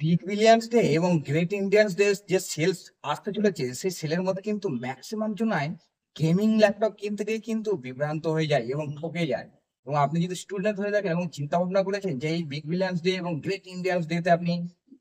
Big billions day এবং great Indians day যে sales আসতে চলেছে, সেই সেলের মধ্যে কিন্তু ম্যাক্সিমাম জনাই গেমিং ল্যাপটপ কিনতে গিয়ে কিন্তু বিভ্রান্ত হয়ে যায় এবং ঠকে যায়। এবং আপনি যদি স্টুডেন্ট হয়ে থাকেন এবং চিন্তা ভাবনা করেছেন যে এই বিগ বিলিয়ন্স ডে এবং গ্রেট ইন্ডিয়ান্স ডে তে আপনি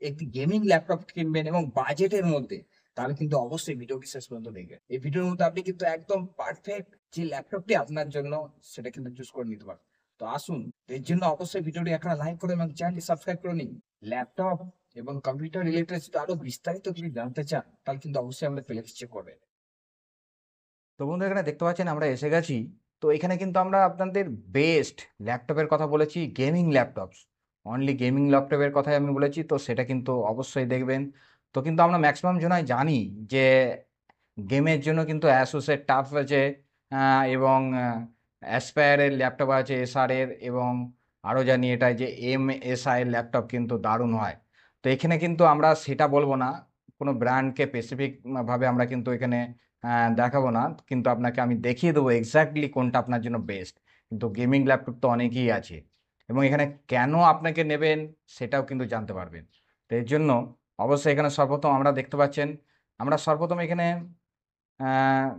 একটি গেমিং ল্যাপটপ কিনবেন এবং বাজেটের মধ্যে, তাহলে কিন্তু অবশ্যই ভিডিওটি শেষ পর্যন্ত দেখবেন। এই ভিডিওর মধ্যে আপনি কিন্তু একদম পারফেক্ট যে ল্যাপটপটি আপনার জন্য সেটা কিন্তু চুজ করে নিতে পারবেন। তো আসুন, এর জন্য অবশ্যই ভিডিওটি একটা লাইক করে এবং চ্যানেলটি সাবস্ক্রাইব করে নিন। ল্যাপটপ এবং কম্পিউটার রিলেটেড যদি আরো বিস্তারিত কিছু জানতে চান, তাহলে কিন্তু অবশ্যই আমাদের প্লেলিস্ট চেক করবেন। তো বন্ধু এখানে দেখতে পাচ্ছেন আমরা এসে গেছি। তো এখানে কিন্তু আমরা আপনাদের বেস্ট ল্যাপটপের কথা বলেছি, গেমিং ল্যাপটপস, অনলি গেমিং ল্যাপটপের কথাই আমি বলেছি, তো সেটা কিন্তু অবশ্যই দেখবেন। তো কিন্তু আমরা ম্যাক্সিমাম জনাই জানি যে গেমের জন্য কিন্তু অ্যাসুসের টাফ আছে, এবং অ্যাসপায়ারের ল্যাপটপ আছে এসআরের, এবং আরও জানি এটা যে এমএসআই এর ল্যাপটপ কিন্তু দারুণ হয়। তো এখানে কিন্তু আমরা সেটা বলবো না, কোনো ব্র্যান্ডকে স্পেসিফিক ভাবে আমরা কিন্তু এখানে দেখাবো না, কিন্তু আপনাকে আমি দেখিয়ে দেবো এক্স্যাক্টলি কোনটা আপনার জন্য বেস্ট। কিন্তু গেমিং ল্যাপটপ তো অনেকই আছে, এবং এখানে কেন আপনাকে নেবেন সেটাও কিন্তু জানতে পারবেন। তো এর জন্য অবশ্যই এখানে সর্বপ্রথম আমরা দেখতে পাচ্ছেন, আমরা সর্বপ্রথম এখানে আহ,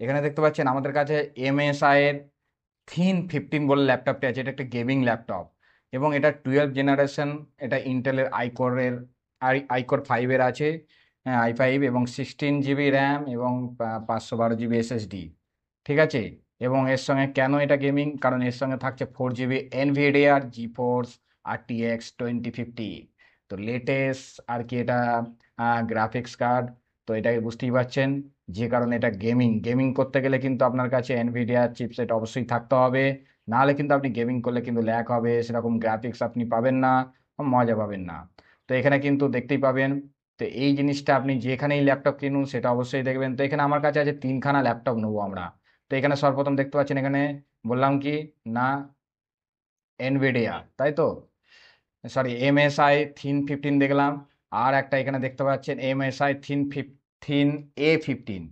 এখানে দেখতে পাচ্ছেন আমাদের কাছে এমএসআই এর থিন 15 বলে ল্যাপটপটি আছে। এটা একটা গেমিং ল্যাপটপ, এবং এটা 12 জেনারেশন। এটা ইন্টেলের আইকোর 5-এর আছে, i5, এবং 16 GB র্যাম, এবং 512 GB SSD। ঠিক আছে, এবং এর সঙ্গে কেন এটা গেমিং, কারণ এর সঙ্গে থাকছে 4 GB এনভিডিআর জিফোর্স RTX 2050। তো লেটেস্ট আর কি এটা গ্রাফিক্স কার্ড। তো এটাকে বুঝতেই পারছেন, যে কারণে এটা গেমিং গেমিং করতে গেলে কিন্তু আপনার কাছে এনভিডিআর চিপসেট অবশ্যই থাকতে হবে। নাহলে কিন্তু আপনি গেমিং করলে কিন্তু ল্যাগ হবে, সেরকম গ্রাফিক্স আপনি পাবেন না, মজা পাবেন না। তো এখানে কিন্তু দেখতেই পাবেন। তো এই জিনিসটা আপনি যেখানেই ল্যাপটপ কিনুন সেটা অবশ্যই দেখবেন। তো এখানে আমার কাছে আছে 3খানা ল্যাপটপ নেবো আমরা। তো এখানে সর্বপ্রথম দেখতে পাচ্ছেন, এখানে বললাম কি না, এনভিডিয়া, তাই তো, সরি MSI Thin 15 দেখলাম। আর একটা এখানে দেখতে পাচ্ছেন MSI Thin A15।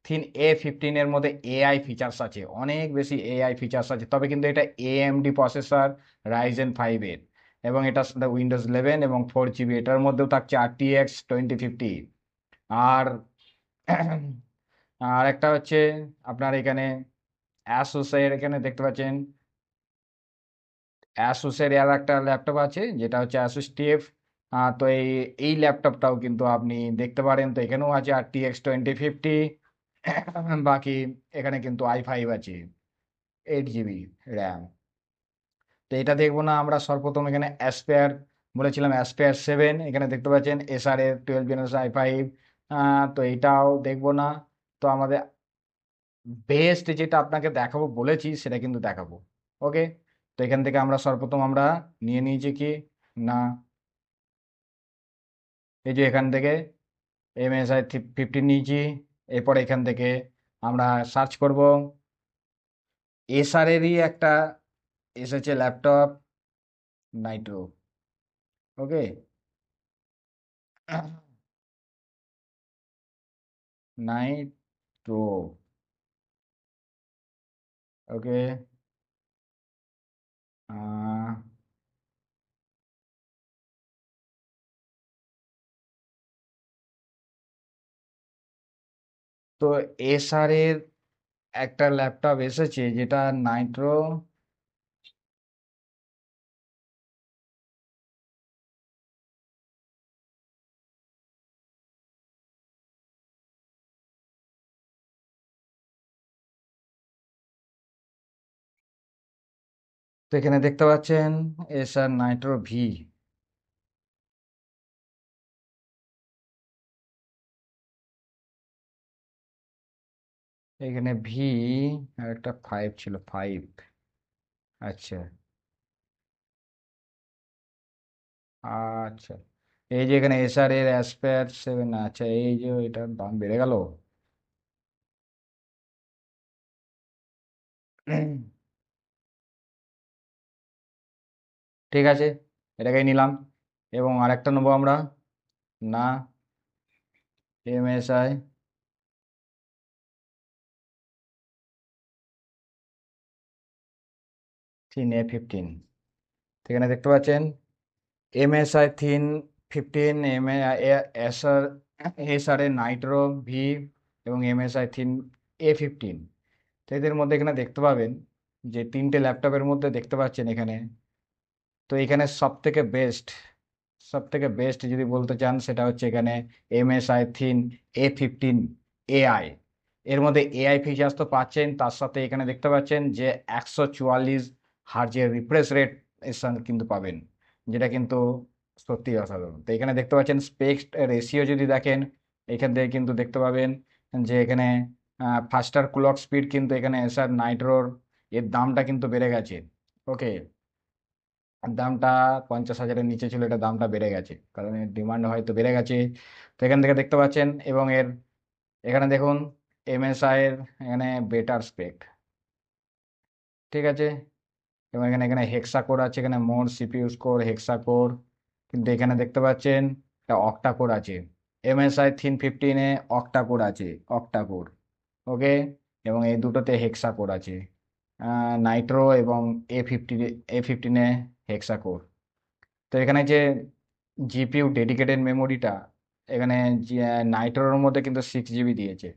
Thin A15 এর মধ্যে এআই ফিচার্স আছে, অনেক বেশি এআই ফিচার্স আছে, তবে কিন্তু এটা AMD প্রসেসর, Ryzen 5-এর, এবং এটার সাথে Windows 11 এবং 4 GB, এটার মধ্যেও থাকছে RTX 2050। আর আর একটা হচ্ছে আপনার এখানে অ্যাসুসের, এখানে দেখতে পাচ্ছেন অ্যাসুসের আর একটা ল্যাপটপ আছে, যেটা হচ্ছে অ্যাসুস টিএফ। তো এই ল্যাপটপটাও কিন্তু আপনি দেখতে পারেন। তো এখানেও আছে RTX 2050। বাকি এখানে কিন্তু i5 আছে, 8 GB র্যাম। তো এটা দেখবো না, আমরা সর্বপ্রথম এখানে অ্যাসপেয়ার বলেছিলাম, অ্যাসপেয়ার 7, এখানে দেখতে পাচ্ছেন এসআর এর 12 জেনারেশন i5। তো এটাও দেখবো না। তো আমাদের বেস্ট যেটা আপনাকে দেখাবো বলেছি সেটা কিন্তু দেখাবো। ওকে, তো এখান থেকে আমরা সর্বপ্রথম আমরা নিয়ে নিয়েছি কি না, এই যে এখান থেকে MSI 15 নিয়েছি। এরপর এখান থেকে আমরা সার্চ করব, এসআরেরই একটা এসেছে ল্যাপটপ, নাইট্রো। ওকে, নাইট্রো। ওকে, তো এসআরের একটা ল্যাপটপ এসেছে যেটা নাইট্রো। তো এখানে দেখতে পাচ্ছেন এসআর নাইট্রো V। এখানে ভি, আর একটা 5 ছিল, 5। আচ্ছা, আচ্ছা, এই যে এখানে এসআর এর অ্যাসপেয়ার 7। আচ্ছা, এই যে এটার দাম বেড়ে গেল। ঠিক আছে, এটাকেই নিলাম, এবং আরেকটা নেবো আমরা, না, MSI Thin A15। এখানে দেখতে পাচ্ছেন MSI Thin 15 এসআর এর নাইট্রো ভি এবং এমএসআই থিন A15। তো এদের মধ্যে এখানে দেখতে পাবেন যে তিনটে ল্যাপটপের মধ্যে দেখতে পাচ্ছেন এখানে। তো এখানে সব থেকে বেস্ট যদি বলতে চান সেটা হচ্ছে এখানে এমএসআই থিন A15 এআই। এর মধ্যে এআই ফিচার্স তো পাচ্ছেন, তার সাথে এখানে দেখতে পাচ্ছেন যে 144 হার্জের রিফ্রেশ রেট এর সঙ্গে কিন্তু পাবেন, যেটা কিন্তু সত্যি অসাধারণ। তো এখানে দেখতে পাচ্ছেন স্পেক রেশিও যদি দেখেন, এখান থেকে কিন্তু দেখতে পাবেন যে এখানে ফাস্টার ক্লক স্পিড কিন্তু এখানে এসআর নাইট্রোর এর দামটা কিন্তু বেড়ে গেছে। ওকে, দামটা 50,000-এর নিচে ছিল, এটা দামটা বেড়ে গেছে কারণ এর ডিমান্ড হয়তো বেড়ে গেছে। তো এখান থেকে দেখতে পাচ্ছেন এবং এখানে দেখুন এমএসআই এর এখানে বেটার স্পেক, ঠিক আছে। এবং এখানে এখানে হেক্সা কোর আছে, এখানে মোর সিপিইউ স্কোর হেক্সা কোর, কিন্তু এখানে দেখতে পাচ্ছেন এটা অক্টা কোর আছে। এমএসআই থিন 15-এ অক্টা কোর আছে, অক্টা কোর। ওকে, এবং এই দুটোতে হেক্সা কোর আছে, নাইট্রো এবং A15-এ হেক্সা কোর। তো এখানে যে জিপিইউ ডেডিকেটেড মেমোরিটা এখানে নাইট্রোর মধ্যে কিন্তু 6 GB দিয়েছে।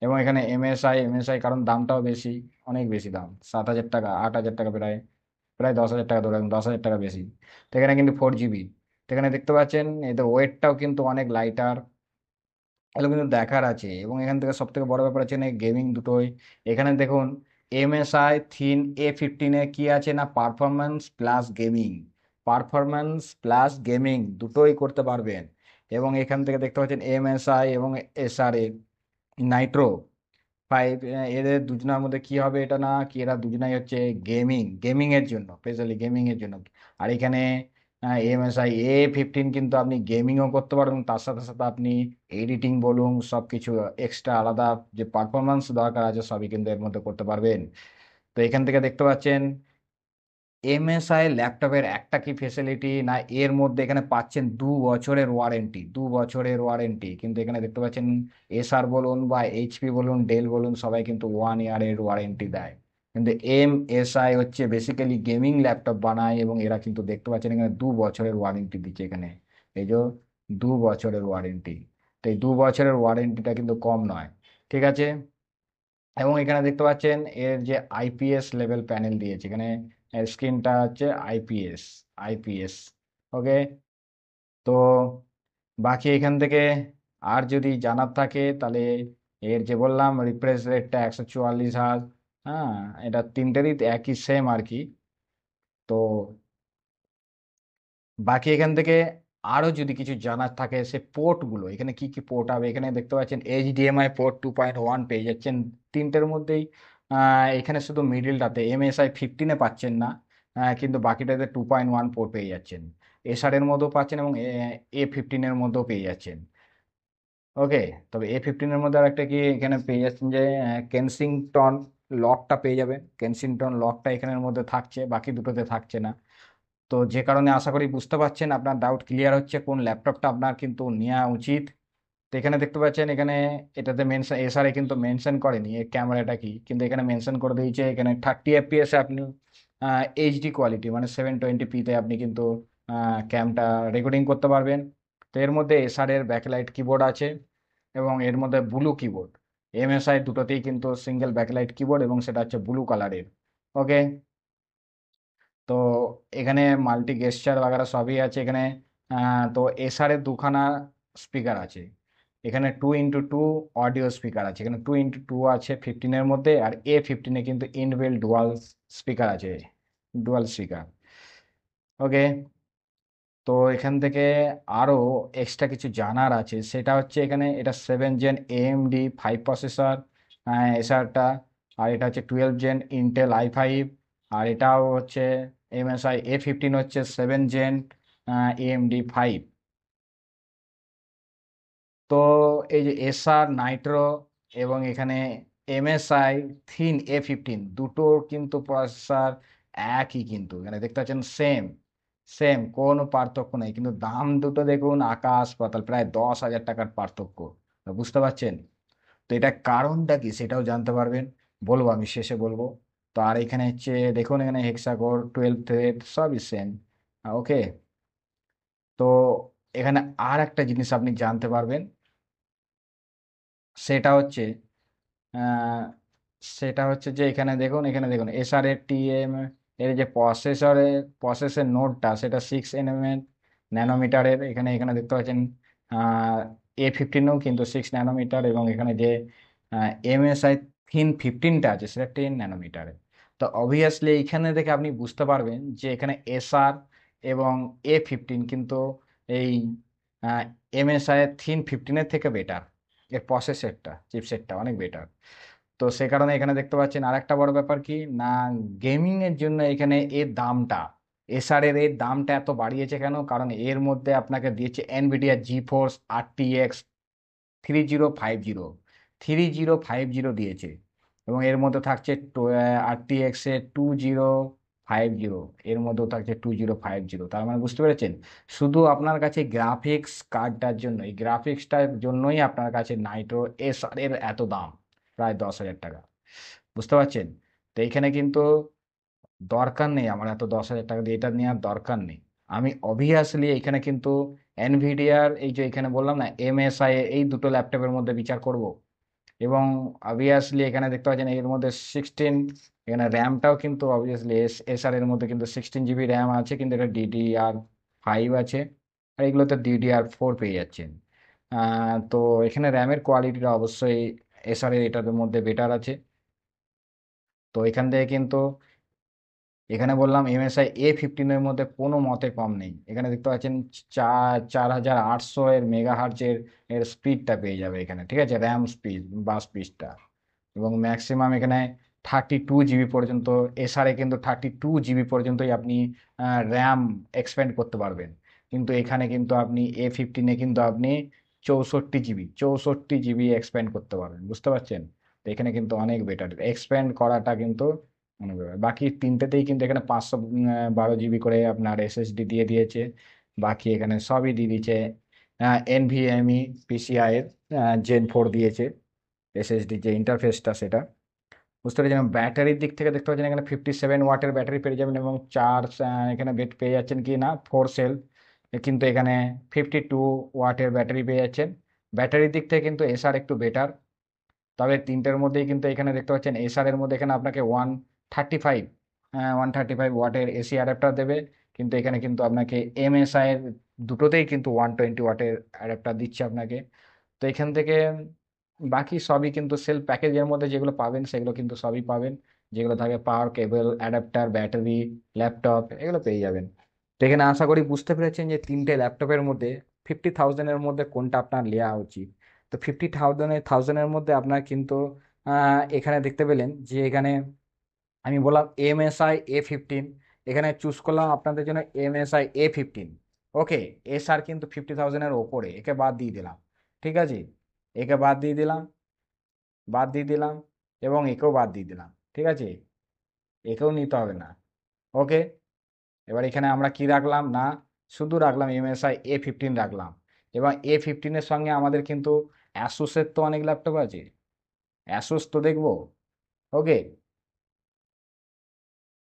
এবং এখানে এমএসআই কারণ দামটাও বেশি, অনেক বেশি দাম, 7,000 টাকা 8,000 টাকা, প্রায় প্রায় 10,000 টাকা, ধরে 10,000 টাকা বেশি। তো এখানে কিন্তু 4 GB। তো এখানে দেখতে পাচ্ছেন এদের ওয়েটটাও কিন্তু অনেক লাইটার, এগুলো কিন্তু দেখার আছে। এবং এখান থেকে সব থেকে বড় ব্যাপার আছে না গেমিং দুটোই। এখানে দেখুন এমএসআই থিন A15-এ কি আছে না পারফরম্যান্স প্লাস গেমিং দুটোই করতে পারবেন। এবং এখান থেকে দেখতে পাচ্ছেন এমএসআই এবং এসআর এর নাইট্রো 5, এদের দুজনের মধ্যে কি হবে এটা না কি, এরা দুজনাই হচ্ছে গেমিং এর জন্য, স্পেশালি গেমিং এর জন্য। আর এখানে এমএসআই A15 কিন্তু আপনি গেমিংও করতে পারবেন, তার সাথে সাথে আপনি এডিটিং বলুন সবকিছু এক্সট্রা আলাদা যে পারফরমেন্স দরকার আছে সবই কিন্তু এর মধ্যে করতে পারবেন। তো এখান থেকে দেখতে পাচ্ছেন এমএসআই ল্যাপটপের একটা কি ফেসিলিটি না, এর মধ্যে এখানে পাচ্ছেন 2 বছরের ওয়ারেন্টি, কিন্তু এখানে দেখতে পাচ্ছেন এসআর বলুন বা এইচপি বলুন ডেল বলুন সবাই কিন্তু 1 ইয়ারের ওয়ারেন্টি দেয়। কিন্তু এমএসআই হচ্ছে বেসিক্যালি গেমিং ল্যাপটপ বানায় এবং এরা কিন্তু দেখতে পাচ্ছেন এখানে 2 বছরের ওয়ারেন্টি দিচ্ছে এখানে, এই যে 2 বছরের ওয়ারেন্টি। তো এই 2 বছরের ওয়ারেন্টিটা কিন্তু কম নয়, ঠিক আছে। এবং এখানে দেখতে পাচ্ছেন এর যে আইপিএস লেভেল প্যানেল দিয়েছে এখানে, স্ক্রিনটা হচ্ছে আইপিএস। ওকে, তো বাকি এখান থেকে আর যদি জানার থাকে তাহলে এর যে বললাম রিফ্রেশ রেটটা 144 হার্জ, হ্যাঁ এটা তিনটেরই একই সেম আর কি। তো বাকি এখান থেকে আরো যদি কিছু জানার থাকে সে পোর্টগুলো, এখানে কি কি পোর্ট হবে, এখানে দেখতে পাচ্ছেন এইচডিএমআই পোর্ট 2.1 পেয়ে যাচ্ছেন তিনটের মধ্যেই। এখানে শুধু মিডিলটাতে এমএসআই 15-এ পাচ্ছেন না, কিন্তু বাকিটাতে 2.1 পোর্ট পেয়ে যাচ্ছেন। এসআর এর মধ্যেও পাচ্ছেন এবং A15-এর মধ্যেও পেয়ে যাচ্ছেন। ওকে, তবে A15-এর মধ্যে আর একটা কি এখানে পেয়ে যাচ্ছেন যে কেনসিংটন লকটা পেয়ে যাবেন, কেনসিংটন লকটা এখানের মধ্যে থাকছে, বাকি দুটোতে থাকছে না। তো যে কারণে আশা করি বুঝতে পারছেন, আপনার ডাউট ক্লিয়ার হচ্ছে কোন ল্যাপটপটা আপনার কিন্তু নেওয়া উচিত। তো এখানে দেখতে পাচ্ছেন এখানে এটাতে মেনশন এসআরএ কিন্তু মেনশন করেনি এর ক্যামেরাটা কি, কিন্তু এখানে মেনশন করে দিয়েছে এখানে 30 FPS এ আপনি এইচডি কোয়ালিটি মানে 720p-তে আপনি কিন্তু ক্যামটা রেকর্ডিং করতে পারবেন। তো এর মধ্যে এসআর এর ব্যাকলাইট কিবোর্ড আছে এবং এর মধ্যে ব্লু কিবোর্ড, এমএসআই দুটোতেই কিন্তু সিঙ্গেল ব্যাকলাইট কিবোর্ড এবং সেটা হচ্ছে ব্লু কালারের। ওকে, তো এখানে মাল্টি গেস্টার বাগেরা সবই আছে এখানে। তো এসআর এর দুখানা স্পিকার আছে, এখানে 2x2 অডিও স্পিকার আছে, এখানে 2x2 আছে 15-এর মধ্যে, আর A15-এ কিন্তু ইনবিল্ট ডুয়াল স্পিকার আছে, ডুয়াল স্পিকার। ওকে, তো এখান থেকে আরো এক্সট্রা কিছু জানার আছে, সেটা হচ্ছে এখানে এটা 7 জেন AMD 5 প্রসেসর এসআরটা, আর এটা হচ্ছে 12 জেন ইন্টেল i5, আর এটাও হচ্ছে এমএসআই A15 হচ্ছে 7 জেন AMD 5। তো এই যে এসআর নাইট্রো এবং এখানে এমএসআই থিন A15 দুটোর কিন্তু প্রসেসর একই, কিন্তু এখানে দেখতে পাচ্ছেন সেম সেম, কোনো পার্থক্য নেই, কিন্তু দাম দুটো দেখুন আকাশ পাতাল, প্রায় 10,000 টাকার পার্থক্য। তো বুঝতে পারছেন, তো এটা কারণটা কি সেটাও জানতে পারবেন, বলবো আমি শেষে বলবো। তো আর এখানে হচ্ছে দেখুন এখানে হেক্সাকোর 12 থ্রেড সবই সেম। ওকে, তো এখানে আর একটা জিনিস আপনি জানতে পারবেন, সেটা হচ্ছে আহ, সেটা হচ্ছে যে এখানে দেখুন এসআর এর টিএম এর যে প্রসেসের নোডটা সেটা 6 nm ন্যানোমিটারের। এখানে এখানে দেখতে পাচ্ছেন A15ও কিন্তু 6 nm, এবং এখানে যে এমএসআই থিন 15টা আছে সেটা 10 nm। তো অবভিয়াসলি এইখানে দেখে আপনি বুঝতে পারবেন যে এখানে এসআর এবং A15 কিন্তু এই এমএসআই থিন 15-এর থেকে বেটার, এর প্রসেসরটা চিপসেটটা অনেক বেটার। তো সে কারণে এখানে দেখতে পাচ্ছেন আরেকটা বড় ব্যাপার কি না, গেমিং এর জন্য এখানে এর দামটা, এসআর এর এর দামটা এত বাড়িয়েছে কেন, কারণ এর মধ্যে আপনাকে দিয়েছে এনভিডিয়া জিফোর্স আরটিএক্স 3050 দিয়েছে, এবং এর মধ্যে থাকছে আরটিএক্স এর 2050, এর মধ্যেও থাকছে 2050। তার মানে বুঝতে পেরেছেন, শুধু আপনার কাছে গ্রাফিক্স কার্ডটার জন্য, এই গ্রাফিক্সটার জন্যই আপনার কাছে নাইট্রো এসআর এর এত দাম, প্রায় 10,000 টাকা। বুঝতে পারছেন? তো এইখানে কিন্তু দরকার নেই আমার এত 10,000 টাকা দিয়ে এটা নেওয়ার দরকার নেই। আমি অবভিয়াসলি এখানে কিন্তু এনভিডিয়ার এই যে এখানে বললাম না এমএসআই, এই দুটো ল্যাপটপের মধ্যে বিচার করব। এবং অবভিয়াসলি এখানে দেখতে পাচ্ছেন এর মধ্যে 16, এখানে র্যামটাও কিন্তু অবভিয়াসলি এসআর এর মধ্যে কিন্তু 16 GB র্যাম আছে, কিন্তু এটা DDR5 আছে, আর এগুলোতে DDR4 পেয়ে যাচ্ছেন। তো এখানে র্যামের কোয়ালিটিটা অবশ্যই এসআর এর এটার মধ্যে বেটার আছে। তো এখান থেকে কিন্তু এখানে বললাম এমএসআই A15 এর মধ্যে কোনো মতে কম নেই। এখানে দেখতে পাচ্ছেন 4800 এর মেগাহার্জের এর স্পিডটা পেয়ে যাবে এখানে, ঠিক আছে, র্যাম স্পিড বা স্পিডটা। এবং ম্যাক্সিমাম এখানে 32 GB পর্যন্ত, এসআরে কিন্তু 32 GB পর্যন্তই আপনি র্যাম এক্সপেন্ড করতে পারবেন। কিন্তু এখানে কিন্তু আপনি A15-এ কিন্তু আপনি 64 GB এক্সপেন্ড করতে পারবেন। বুঝতে পারছেন? তো এখানে কিন্তু অনেক বেটার এক্সপেন্ড করাটা কিন্তু অনেক better। বাকি তিনটেতেই কিন্তু এখানে 512 GB করে আপনার এসএসডি দিয়ে দিয়েছে। বাকি এখানে সবই দিয়ে দিয়েছে এনভিএমই পিসিআই এর Gen 4 দিয়েছে এসএসডি যে ইন্টারফেসটা সেটা। বুঝতে পেরেছেন? ব্যাটারির দিক থেকে দেখতে পাচ্ছেন এখানে 57 ওয়াটের ব্যাটারি পেয়ে যাবেন, এবং চার্জ এখানে বেড পেয়ে যাচ্ছেন কি না 4 সেল, কিন্তু এখানে 52 ওয়াটের ব্যাটারি পেয়ে যাচ্ছেন। ব্যাটারির দিক থেকে কিন্তু এসআর একটু বেটার, তবে তিনটের মধ্যেই কিন্তু এখানে দেখতে পাচ্ছেন এসআর এর মধ্যে এখানে আপনাকে 135 ওয়াটের এসি অ্যাডাপ্টার দেবে, কিন্তু এখানে কিন্তু আপনাকে এমএসআই এর দুটোতেই কিন্তু 120 ওয়াটের অ্যাডাপ্টার দিচ্ছে আপনাকে। তো এখান থেকে বাকি সবই কিন্তু সেল প্যাকেজের মধ্যে যেগুলো পাবেন সেগুলো কিন্তু সবই পাবেন, যেগুলো থাকে পাওয়ার কেবল, অ্যাডাপ্টার, ব্যাটারি, ল্যাপটপ, এগুলো পেয়ে যাবেন। তো এখানে আশা করি বুঝতে পেরেছেন যে তিনটে ল্যাপটপের মধ্যে 50,000-এর মধ্যে কোনটা আপনার নেওয়া উচিত। তো 50,000-এর মধ্যে আপনার কিন্তু এখানে দেখতে পেলেন যে এখানে আমি বললাম MSI A15, এখানে চুজ করলাম আপনাদের জন্য MSI A15। ওকে, এসআর কিন্তু 50,000-এর ওপরে, একে বাদ দিয়ে দিলাম। ঠিক আছে, একে বাদ দিয়ে দিলাম এবং একেও বাদ দিয়ে দিলাম। ঠিক আছে, একেও নিতে হবে না। ওকে, এবার এখানে আমরা কি রাখলাম না, শুধু রাখলাম MSI A15 রাখলাম। এবং A15-এর সঙ্গে আমাদের কিন্তু অ্যাসুসের তো অনেক ল্যাপটপ আছে, অ্যাসুস তো দেখবো। ওকে,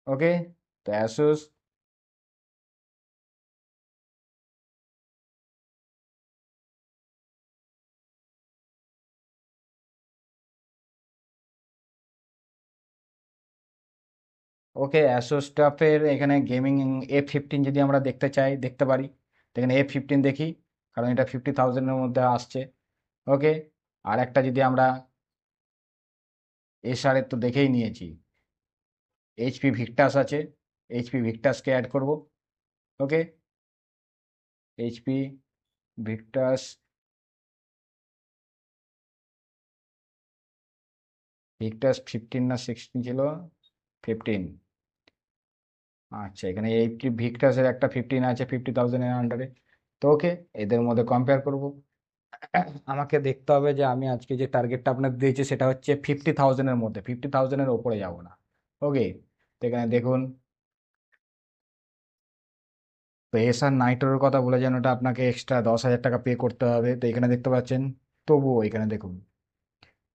ওকে, তো অ্যাসুস, ওকে, অ্যাসুস স্টাফের এখানে গেমিং A15 যদি আমরা দেখতে চাই দেখতে পারি। তো এখানে A15 দেখি, কারণ এটা 50,000-এর মধ্যে আসছে। ওকে, আর একটা যদি আমরা এসআর এর তো দেখেই নিয়েছি, এইচপি ভিক্টাস আছে, এইচপি ভিক্টাসকে অ্যাড করব। ওকে, এইচপি ভিক্টাস, ভিক্টাস 15 না 16 ছিল, 15। আচ্ছা, এখানে এইচপি ভিক্টাসের একটা 15 আছে 50,000-এর আন্ডারে। তো ওকে, এদের মধ্যে কম্পেয়ার করব। আমাকে দেখতে হবে যে আমি আজকে যে টার্গেটটা আপনার দিয়েছি সেটা হচ্ছে 50,000-এর মধ্যে, 50,000-এর ওপরে যাব না। ওকে, তো এখানে দেখুন, তো এসআর নাইট্রোর কথা বলে যেন ওটা আপনাকে এক্সট্রা 10,000 টাকা পে করতে হবে। তো এখানে দেখতে পাচ্ছেন, তবুও এখানে দেখুন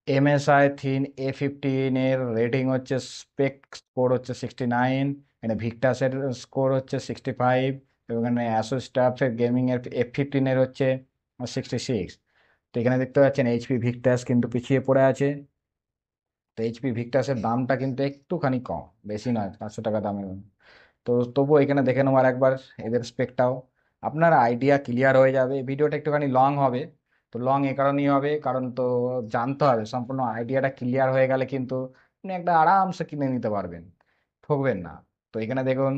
এমএসআই থিন A15 এর রেটিং হচ্ছে, স্পেক স্কোর হচ্ছে 69, এখানে ভিক্টাসের স্কোর হচ্ছে 65, এবং এখানে অ্যাসুস টাফের গেমিং এর F15 এর হচ্ছে 66। তো এখানে দেখতে পাচ্ছেন এইচপি ভিক্টাস কিন্তু পিছিয়ে পড়ে আছে। তো এইচপি ভিক্টাসের দামটা কিন্তু একটুখানি কম, বেশি নয়, 500 টাকা দামের। তো তবুও এখানে দেখে নেবো একবার এদের স্পেকটাও, আপনার আইডিয়া ক্লিয়ার হয়ে যাবে। ভিডিওটা একটুখানি লং হবে, তো লং এ কারণেই হবে কারণ তো জানতে হবে, সম্পূর্ণ আইডিয়াটা ক্লিয়ার হয়ে গেলে কিন্তু আপনি একটা আরামসে কিনে নিতে পারবেন, ঠকবেন না। তো এখানে দেখুন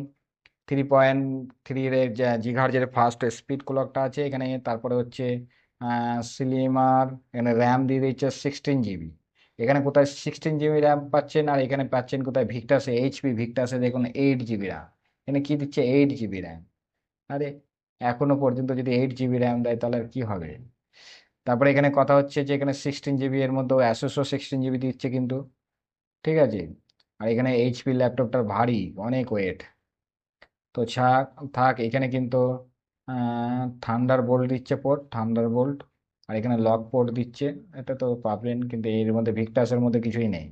3.3 এর জিঘার্জের ফার্স্ট স্পিড ক্লকটা আছে এখানে। তারপরে হচ্ছে স্লিমার, এখানে র্যাম দিয়ে দিচ্ছে 16 জিবি। এখানে কোথায় 16 জিবি র্যাম পাচ্ছেন, আর এখানে পাচ্ছেন কোথায় ভিক্টাসে, এইচপি ভিক্টাসে দেখুন 8 জিবি র্যাম। এখানে কি দিচ্ছে 8 জিবি র্যাম। আরে এখনো পর্যন্ত যদি 8 জিবি র্যাম দেয় তাহলে আর কি হবে। তারপরে এখানে কথা হচ্ছে যে এখানে 16 জিবি এর মধ্যে অ্যাসুসও 16 জিবি দিচ্ছে কিন্তু, ঠিক আছে। আর এখানে এইচপি ল্যাপটপটার ভারী, অনেক ওয়েট। তো থাক থাক এখানে কিন্তু থান্ডার বোল্ট দিচ্ছে, পোর্ট থান্ডার বোল্ট। আর এখানে লক পোর্ট দিচ্ছে, এটা তো পাবেন, কিন্তু এর মধ্যে ভিক্টাসের মধ্যে কিছুই নেই।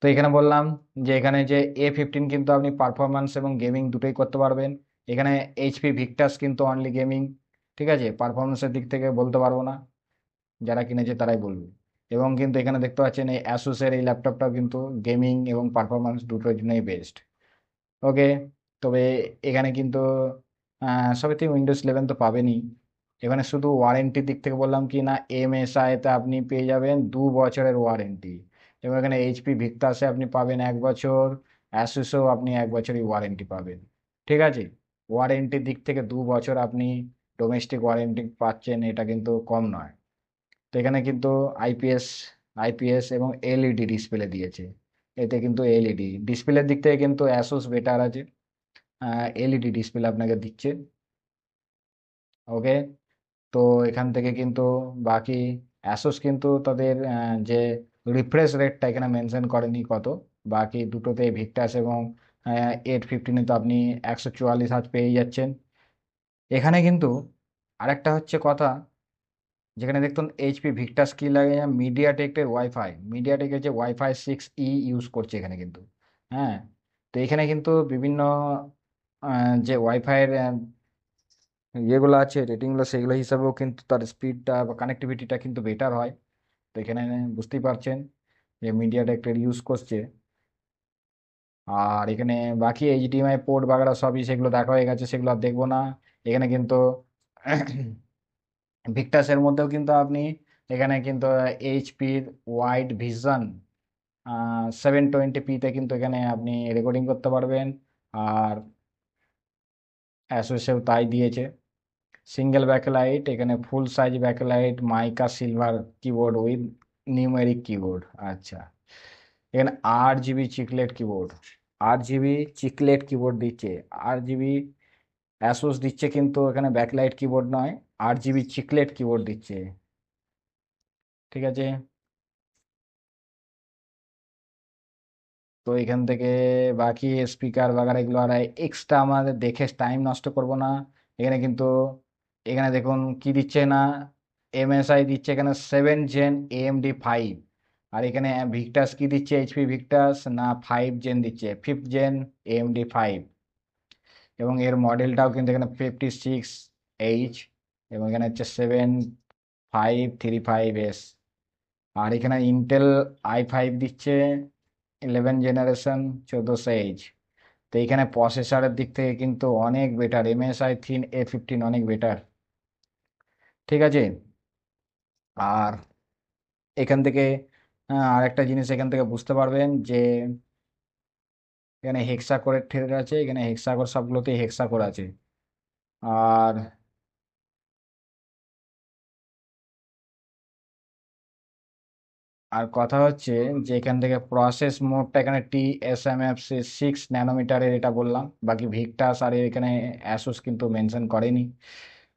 তো এখানে বললাম যে এখানে যে A15 কিন্তু আপনি পারফরমেন্স এবং গেমিং দুটোই করতে পারবেন। এখানে এইচপি ভিক্টাস কিন্তু অনলি গেমিং, ঠিক আছে, পারফরমেন্সের দিক থেকে বলতে পারবো না, যারা কিনেছে তারাই বলবে। এবং কিন্তু এখানে দেখতে পাচ্ছেন এই অ্যাসুসের এই ল্যাপটপটাও কিন্তু গেমিং এবং পারফরমেন্স দুটোর জন্যই বেস্ট। ওকে, তবে এখানে কিন্তু সবেতেই উইন্ডোজ 11 তো পাবেনই। এখানে শুধু ওয়ারেন্টির দিক থেকে বললাম কি না, MSI-তে আপনি পেয়ে যাবেন 2 বছরের ওয়ারেন্টি, এবং এখানে এইচপি ভিক্টাসে আপনি পাবেন 1 বছর, অ্যাসুসেও আপনি 1 বছরই ওয়ারেন্টি পাবেন, ঠিক আছে। ওয়ারেন্টির দিক থেকে 2 বছর আপনি ডোমেস্টিক ওয়ারেন্টি পাচ্ছেন, এটা কিন্তু কম নয়। তো এখানে কিন্তু আইপিএস আইপিএস এবং এলইডি ডিসপ্লে দিয়েছে, এতে কিন্তু এলইডি ডিসপ্লের দিক থেকে কিন্তু অ্যাসুস বেটার আছে, এলইডি ডিসপ্লে আপনাকে দিচ্ছে। ওকে, তো এখান থেকে কিন্তু বাকি অ্যাসুস কিন্তু তাদের যে রিফ্রেশ রেটটা এখানে মেনশন করেনি কত, বাকি দুটোতে ভিক্টাস এবং 815-এ তো আপনি 144 হার্জ পেয়ে যাচ্ছেন। এখানে কিন্তু আরেকটা হচ্ছে কথা, যেখানে দেখুন এইচপি ভিক্টাস কি লাগে, মিডিয়াটেকের ওয়াইফাই, মিডিয়াটেকের যে ওয়াইফাই 6E ইউজ করছে এখানে কিন্তু। হ্যাঁ, তো এখানে কিন্তু বিভিন্ন যে ওয়াইফাইয়ের ইয়েগুলো আছে রেটিংগুলো, সেগুলো হিসাবেও কিন্তু তার স্পিডটা বা কানেক্টিভিটিটা কিন্তু বেটার হয়। তো এখানে বুঝতেই পারছেন যে মিডিয়াটেকের ইউজ করছে। আর এখানে বাকি এইচডিএমআই পোর্ট বাগেরা সবই সেগুলো দেখা হয়ে গেছে, সেগুলো আর দেখবো না। এখানে কিন্তু ভিক্টাসের মধ্যেও কিন্তু আপনি এখানে কিন্তু এইচপির ওয়াইড ভিশন 720p-তে কিন্তু এখানে আপনি রেকর্ডিং করতে পারবেন। আর অ্যাসোসেও তাই দিয়েছে, সিঙ্গেল ব্যাকলাইট, এখানে ফুল size backlight, mica silver keyboard with numeric keyboard. আচ্ছা, এখানে 8 GB chiclet keyboard, 8 GB chiclet keyboard দিচ্ছে, 8 জিবি অ্যাসোস দিচ্ছে, কিন্তু এখানে ব্যাকলাইট কিবোর্ড নয়, 8 জিবি চিকলেট কিবোর্ড দিচ্ছে, ঠিক আছে। তো এখান থেকে বাকি স্পিকার বাগার এগুলো আর এক্সট্রা আমাদের দেখে টাইম নষ্ট করব না। এখানে কিন্তু এখানে দেখুন কি দিচ্ছে না, MSI দিচ্ছে এখানে 7 জেন AMD 5। আর এখানে ভিক্টাস কি দিচ্ছে, এইচপি ভিক্টাস না 5 জেন দিচ্ছে, 5th জেন AMD 5। এবং এর মডেলটাও কিন্তু এখানে 56H, এবং এখানে হচ্ছে 7535S। আর এখানে ইন্টেল i5 দিচ্ছে 11 জেনারেশন 1400H। তো এখানে প্রসেসরের দিক থেকে কিন্তু অনেক বেটার, MSI 3A15 অনেক বেটার, ঠিক আছে। আর এখান থেকে আরেকটা জিনিস এখান থেকে বুঝতে পারবেন যে এখানে হেক্সা কোরের থ্রেড আছে, এখানে হেক্সা কোর সবগুলোতেই হেক্সা কোর আছে। আর আর কথা হচ্ছে যে এখান থেকে প্রসেস মোডটা এখানে TSMC 6 ন্যানোমিটারের, এটা বললাম। বাকি ভিক্টাস আর এখানে অ্যাসুস কিন্তু মেনশন করেনি।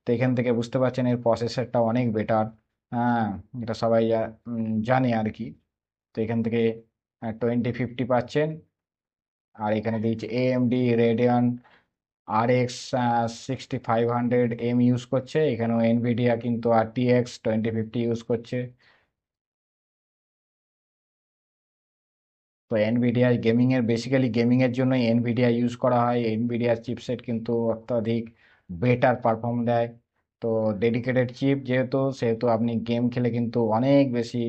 তো এখান থেকে বুঝতে পারছেন এর প্রসেসরটা অনেক বেটার, হ্যাঁ, এটা সবাই জানে আর কি। তো এখান থেকে 2050 পাচ্ছেন। আর এখানে দিয়েছে AMD Radeon RX 6500M use করছে, এখানেও এনভিডিয়া কিন্তু RTX 2050 ইউজ করছে। তো এনভিডিআই গেমিংয়ের জন্য এনভিডিআই ইউজ করা হয়। এনভিডিআর চিপসেট কিন্তু অত্যাধিক বেটার পারফর্ম দেয়। তো ডেডিকেটেড চিপ সেহেতু আপনি গেম খেলে কিন্তু অনেক বেশি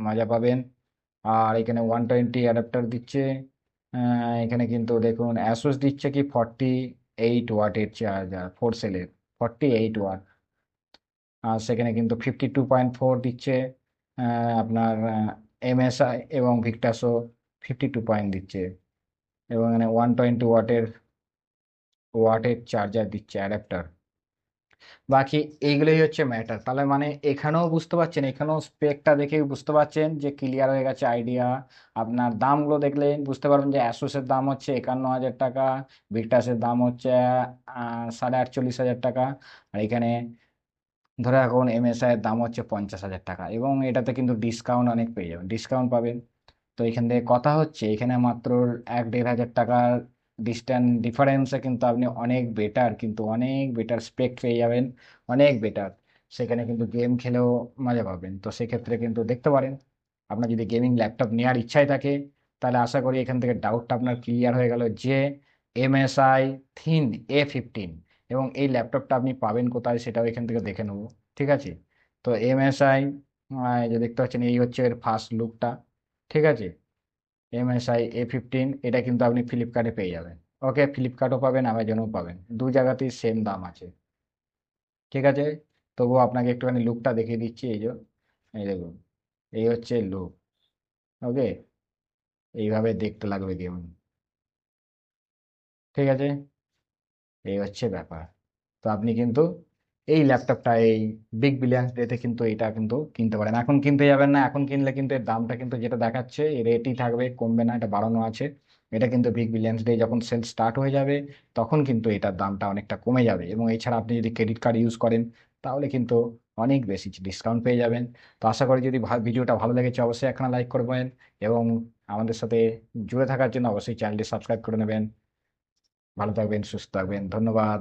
মজা পাবেন। আর এখানে 120 অ্যাডাপ্টার দিচ্ছে। এখানে কিন্তু দেখুন অ্যাসুস দিচ্ছে কি 48 ওয়াটের চার্জার, 4 সেলের 48 ওয়াট। আর সেখানে কিন্তু 52.4 দিচ্ছে আপনার এমএসআই, এবং ভিক্টাসও 52 দিচ্ছে, এবং এখানে 120 ওয়াটের চার্জার দিচ্ছে অ্যাডাপ্টার। বাকি এইগুলোই হচ্ছে ম্যাটার। তাহলে মানে এখানেও বুঝতে পারছেন, এখানেও স্পেকটা দেখে বুঝতে পারছেন যে ক্লিয়ার হয়ে গেছে আইডিয়া। আপনার দামগুলো দেখলেন বুঝতে পারবেন যে অ্যাসুসের দাম হচ্ছে 51,000 টাকা, ভিক্টাসের দাম হচ্ছে 48,500 টাকা, আর এখানে ধরে রাখুন এমএসআই এর দাম হচ্ছে 50,000 টাকা, এবং এটাতে কিন্তু ডিসকাউন্ট অনেক পেয়ে যাবেন, ডিসকাউন্ট পাবেন। তো এখান থেকে কথা হচ্ছে এখানে মাত্র 1-1.5 হাজার টাকার ডিফারেন্সে কিন্তু আপনি অনেক বেটার স্পেক পেয়ে যাবেন, অনেক বেটার। সেখানে কিন্তু গেম খেলেও মজা পাবেন। তো সেক্ষেত্রে কিন্তু দেখতে পারেন, আপনার যদি গেমিং ল্যাপটপ নেওয়ার ইচ্ছাই থাকে, তাহলে আশা করি এখান থেকে ডাউটটা আপনার ক্লিয়ার হয়ে গেল যে এমএসআই থিন A15, এবং এই ল্যাপটপটা আপনি পাবেন কোথায় সেটাও এখান থেকে দেখে নেবো। ঠিক আছে, তো এমএসআই যে দেখতে পাচ্ছেন এই হচ্ছে এর ফার্স্ট লুকটা। ঠিক আছে, MSI A15 এটা কিন্তু আপনি ফ্লিপকার্টে পেয়ে যাবেন। ওকে, ফ্লিপকার্টও পাবেন, অ্যামাজনেও পাবেন, দু জায়গাতেই সেম দাম আছে। ঠিক আছে, তবুও আপনাকে একটুখানি লুকটা দেখিয়ে দিচ্ছি। এই দেখুন, এই হচ্ছে লুক। ওকে, এইভাবে দেখতে লাগবে গেম। ঠিক আছে, এই হচ্ছে ব্যাপার। তো আপনি কিন্তু এই ল্যাপটপটা এই বিগ বিলিয়ন্স ডেতে কিন্তু এটা কিন্তু কিনতে পারেন। এখন কিনতে যাবেন না, এখন কিনলে কিন্তু এর দামটা কিন্তু যেটা দেখাচ্ছে এর রেটই থাকবে, কমবে না, এটা বাড়ানো আছে। এটা কিন্তু বিগ বিলিয়ন্স ডে যখন সেল স্টার্ট হয়ে যাবে তখন কিন্তু এটার দামটা অনেকটা কমে যাবে, এবং এছাড়া আপনি যদি ক্রেডিট কার্ড ইউজ করেন তাহলে কিন্তু অনেক বেশি ডিসকাউন্ট পেয়ে যাবেন। তো আশা করি যদি ভিডিওটা ভালো লেগেছে অবশ্যই একটা লাইক করবেন, এবং আমাদের সাথে জুড়ে থাকার জন্য অবশ্যই চ্যানেলটি সাবস্ক্রাইব করে নেবেন। ভালো থাকবেন, সুস্থ থাকবেন, ধন্যবাদ।